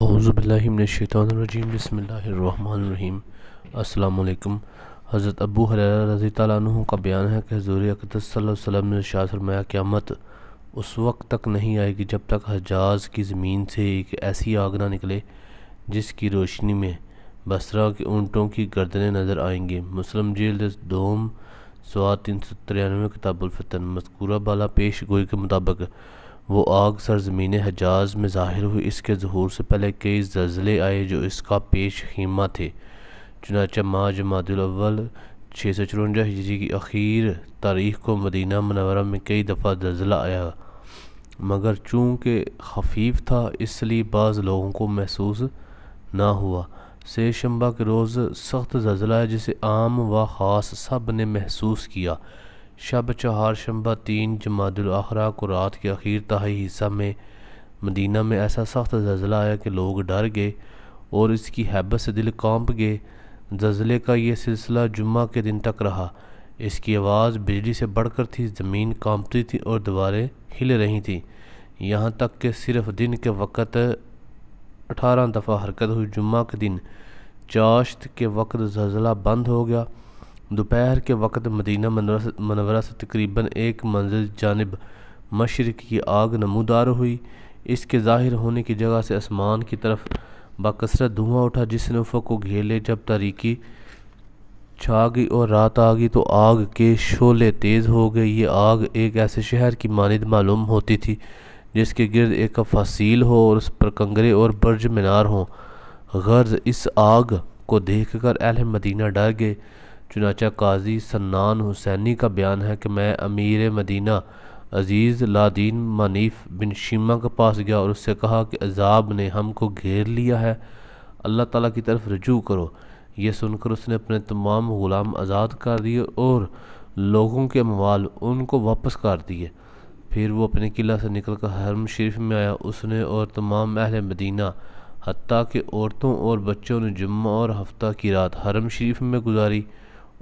اعوذ باللہ من الشیطان الرجیم بسم اللہ الرحمن الرحیم۔ السلام علیکم۔ حضرت ابو ہریرہ رضی اللہ عنہ کا بیان ہے کہ حضور اقدس صلی اللہ علیہ وسلم نے ارشاد فرمایا، قیامت اس وقت تک نہیں آئے گی جب تک حجاز کی زمین سے ایک ایسی آگ نہ نکلے جس کی روشنی میں بصرہ کے اونٹوں کی گردنیں نظر آئیں گی۔ مسلم جلد دوم صفحہ 393 کتاب الفتن۔ مذکورہ بالا پیش گوئی کے مطابق وہ آگ سرزمین حجاز میں ظاہر ہوئی۔ اس کے ظہور سے پہلے کئی زلزلے آئے جو اس کا پیش خیمہ تھے۔ چنانچہ ماہ جمادی الاول 654 ہجری کی اخیر تاریخ کو مدینہ منورہ میں کئی دفعہ زلزلہ آیا، مگر چونکہ خفیف تھا اس لیے بعض لوگوں کو محسوس نہ ہوا۔ سے شنبہ کے روز سخت زلزلہ ہے جسے عام و خاص سب نے محسوس کیا۔ شب چہار شنبہ 3 جمادی الاخرہ کو رات کے اخیر تہائی حصہ میں مدینہ میں ایسا سخت زلزلہ آیا کہ لوگ ڈر گئے اور اس کی ہیبت سے دل کانپ گئے۔ زلزلے کا یہ سلسلہ جمعہ کے دن تک رہا۔ اس کی آواز بجلی سے بڑھ کر تھی، زمین کانپتی تھی اور دیواریں ہل رہی تھیں، یہاں تک کہ صرف دن کے وقت 18 دفعہ حرکت ہوئی۔ جمعہ کے دن چاشت کے وقت زلزلہ بند ہو گیا۔ دوپہر کے وقت مدینہ منورہ سے تقریباً 1 منزل جانب مشرق کی آگ نمودار ہوئی۔ اس کے ظاہر ہونے کی جگہ سے آسمان کی طرف بکثرت دھواں اٹھا جس نے افق کو گھیر لیا۔ جب تاریکی چھا گئی اور رات آ گئی تو آگ کے شعلے تیز ہو گئے۔ یہ آگ ایک ایسے شہر کی مانند معلوم ہوتی تھی جس کے گرد ایک فصیل ہو اور اس پر کنگرے اور برج مینار ہوں۔ غرض اس آگ کو دیکھ کر اہل مدینہ ڈر گئے۔ چنانچہ قاضی سنان حسینی کا بیان ہے کہ میں امیر مدینہ عزیز لادین منیف بن شیمہ کے پاس گیا اور اس سے کہا کہ عذاب نے ہم کو گھیر لیا ہے، اللہ تعالیٰ کی طرف رجوع کرو۔ یہ سن کر اس نے اپنے تمام غلام آزاد کر دیے اور لوگوں کے اموال ان کو واپس کر دیے۔ پھر وہ اپنے قلعہ سے نکل کر حرم شریف میں آیا۔ اس نے اور تمام اہل مدینہ حتیٰ کہ عورتوں اور بچوں نے جمعہ اور ہفتہ کی رات حرم شریف میں گزاری،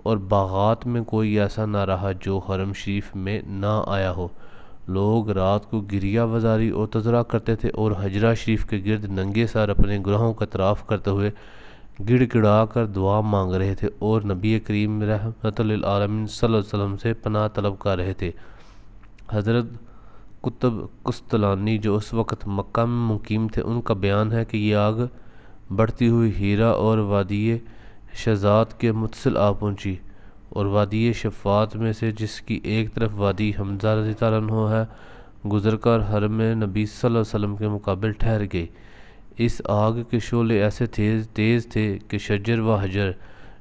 اور باغات میں کوئی ایسا نہ رہا جو حرم شریف میں نہ آیا ہو۔ لوگ رات کو گریہ وزاری اور تذرہ کرتے تھے اور حجرہ شریف کے گرد ننگے سر اپنے گناہوں کا اعتراف کرتے ہوئے گڑ گڑا کر دعا مانگ رہے تھے اور نبی کریم رحمت للعالمین صلی اللہ علیہ وسلم سے پناہ طلب کر رہے تھے۔ حضرت قطب قسطلانی جو اس وقت مکہ میں مقیم تھے، ان کا بیان ہے کہ یہ آگ بڑھتی ہوئی ہیرا اور وادی شذات کے متصل آ پہنچی اور وادی شفات میں سے، جس کی ایک طرف وادی حمزہ رضی اللہ عنہ ہے، گزر کر حرم نبی صلی اللہ علیہ وسلم کے مقابل ٹھہر گئی۔ اس آگ کے شعلے ایسے تیز تھے کہ شجر و حجر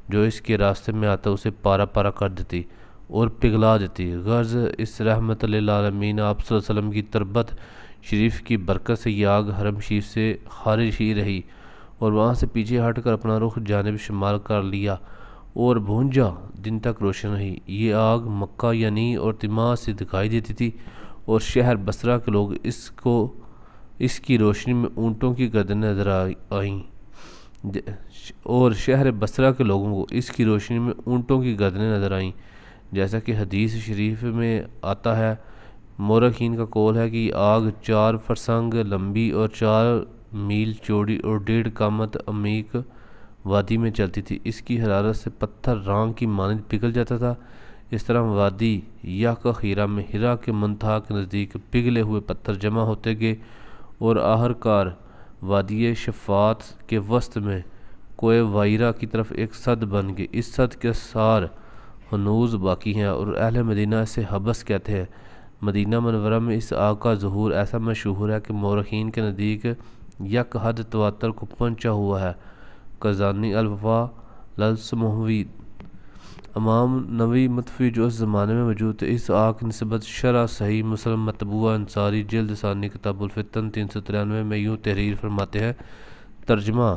جو اس کے راستے میں آتا اسے پارا پارا کر دیتی اور پگھلا دیتی۔ غرض اس رحمت للعالمین آپ صلی اللہ علیہ وسلم کی تربت شریف کی برکت سے یہ آگ حرم شریف سے خارج ہی رہی اور وہاں سے پیچھے ہٹ کر اپنا رخ جانب شمال کر لیا اور 52 دن تک روشن رہی۔ یہ آگ مکہ یعنی اور تیماہ سے دکھائی دیتی تھی اور شہر بصرہ کے لوگ اس کی روشنی میں اونٹوں کی گردنیں نظر آئیں جیسا کہ حدیث شریف میں آتا ہے۔ مورخین کا قول ہے کہ یہ آگ 4 فرسنگ لمبی اور 4 میل چوڑی اور 1.5 قامت عمیق وادی میں چلتی تھی۔ اس کی حرارت سے پتھر ران کی مانند پگھل جاتا تھا۔ اس طرح وادی یحخیرہ میں ہرا کے منتہا کے نزدیک پگھلے ہوئے پتھر جمع ہوتے گئے اور آخرکار وادی شفات کے وسط میں کوہ وائرہ کی طرف ایک سد بن گئی۔ اس سد کے آثار ہنوز باقی ہیں اور اہل مدینہ اسے حبس کہتے ہیں۔ مدینہ منورہ میں اس آگ کا ظہور ایسا مشہور ہے کہ مورخین کے نزدیک یک حد تواتر کو پہنچا ہوا ہے۔ قزانی الوفا للسموی امام نووی مطفی جو اس زمانے میں موجود تھے، اس آگ کی نسبت شرح صحیح مسلم مطبوعہ انصاری جلد ثانی کتاب الفتن 393 میں یوں تحریر فرماتے ہیں: ترجمہ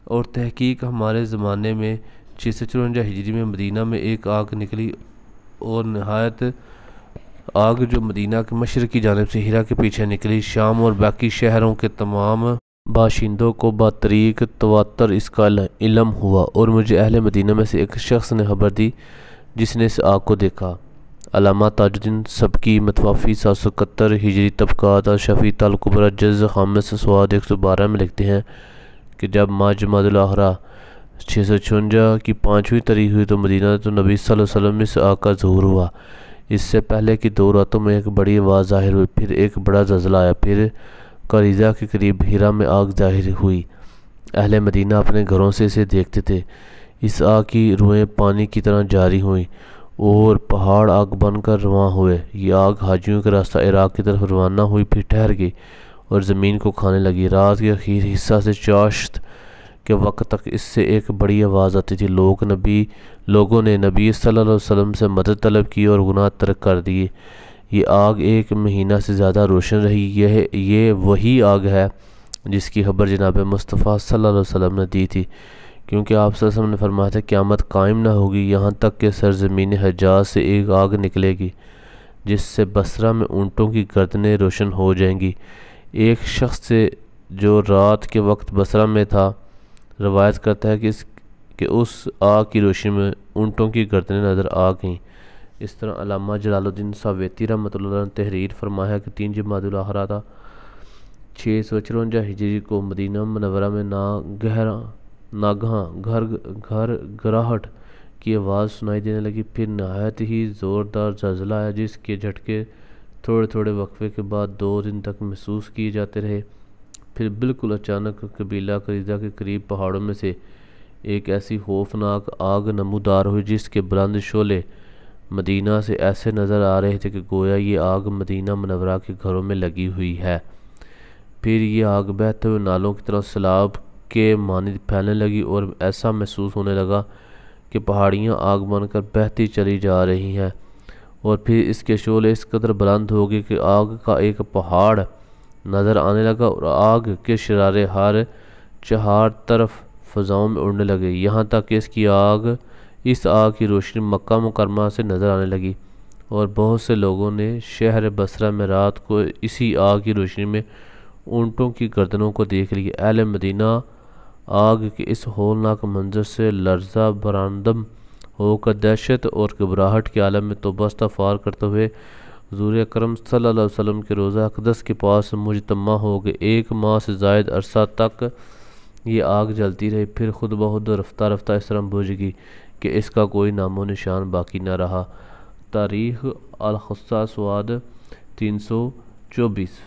اور تحقیق ہمارے زمانے میں 654 ہجری میں مدینہ میں ایک آگ نکلی اور نہایت آگ جو مدینہ کے مشرق کی جانب سے ہرا کے پیچھے نکلی۔ شام اور باقی شہروں کے تمام باشندوں کو بطریق تواتر اس کا علم ہوا اور مجھے اہل مدینہ میں سے ایک شخص نے خبر دی جس نے اس آگ کو دیکھا۔ علامہ تاج الدین سبکی متوفی 771 ہجری طبقات الشفیۃ الکبریٰ جلد خامس صفحہ 112 میں لکھتے ہیں کہ جب ماہ جمادی الاخرہ 656 کی 5ویں تاریخ ہوئی تو مدینہ تو نبی صلی اللہ علیہ وسلم میں سے آگ کا ظہور ہوا۔ اس سے پہلے کی 2 راتوں میں ایک بڑی آواز ظاہر ہوئی، پھر ایک بڑا زلزلہ آیا، پھر قریظہ کے قریب ہیرا میں آگ ظاہر ہوئی۔ اہل مدینہ اپنے گھروں سے اسے دیکھتے تھے۔ اس آگ کی روئیں پانی کی طرح جاری ہوئیں اور پہاڑ آگ بن کر رواں ہوئے۔ یہ آگ حاجیوں کے راستہ عراق کی طرف روانہ ہوئی، پھر ٹھہر گئی اور زمین کو کھانے لگی۔ رات کے اخیر حصہ سے چاشت کے وقت تک اس سے ایک بڑی آواز آتی تھی۔ لوگوں نے نبی صلی اللہ علیہ وسلم سے مدد طلب کی اور گناہ ترک کر دیے۔ یہ آگ 1 مہینہ سے زیادہ روشن رہی۔ یہ وہی آگ ہے جس کی خبر جناب مصطفیٰ صلی اللہ علیہ وسلم نے دی تھی، کیونکہ آپ صلی اللہ علیہ وسلم نے فرمایا تھا قیامت قائم نہ ہوگی یہاں تک کہ سرزمین حجاز سے ایک آگ نکلے گی جس سے بصرہ میں اونٹوں کی گردنیں روشن ہو جائیں گی۔ ایک شخص سے جو رات کے وقت بصرہ میں تھا روایت کرتا ہے کہ اس آگ کی روشنی میں اونٹوں کی گردنیں نظر آ گئیں۔ اس طرح علامہ جلال الدین سویتی رحمۃ اللہ علیہ نے تحریر فرمایا کہ 3 جمادی الاخرہ 654 ہجری کو مدینہ منورہ میں ناگہاں گھر گراہٹ کی آواز سنائی دینے لگی، پھر نہایت ہی زوردار زلزلہ آیا جس کے جھٹکے تھوڑے تھوڑے وقفے کے بعد 2 دن تک محسوس کیے جاتے رہے۔ پھر بالکل اچانک قبیلہ قریظہ کے قریب پہاڑوں میں سے ایک ایسی خوفناک آگ نمودار ہوئی جس کے بلند شعلے مدینہ سے ایسے نظر آ رہے تھے کہ گویا یہ آگ مدینہ منورہ کے گھروں میں لگی ہوئی ہے۔ پھر یہ آگ بہتے ہوئے نالوں کی طرح سیلاب کے مانند پھیلنے لگی اور ایسا محسوس ہونے لگا کہ پہاڑیاں آگ بن کر بہتی چلی جا رہی ہیں، اور پھر اس کے شعلے اس قدر بلند ہو گئے کہ آگ کا ایک پہاڑ نظر آنے لگا اور آگ کے شرارے ہر 4 طرف فضاؤں میں اڑنے لگے، یہاں تک کہ اس آگ کی روشنی مکہ مکرمہ سے نظر آنے لگی، اور بہت سے لوگوں نے شہر بصرہ میں رات کو اسی آگ کی روشنی میں اونٹوں کی گردنوں کو دیکھ لیا۔ اہل مدینہ آگ کے اس ہولناک منظر سے لرزہ برآمد ہو کر دہشت اور گھبراہٹ کے عالم میں توبہ استغفار کرتے ہوئے حضور اکرم صلی اللہ علیہ وسلم کے روضہ اقدس کے پاس مجتمع ہو گئے۔ 1 ماہ سے زائد عرصہ تک یہ آگ جلتی رہی، پھر خود بخود رفتہ رفتہ اس طرح بجھ گئی کہ اس کا کوئی نام و نشان باقی نہ رہا۔ تاریخ القدس سواد 324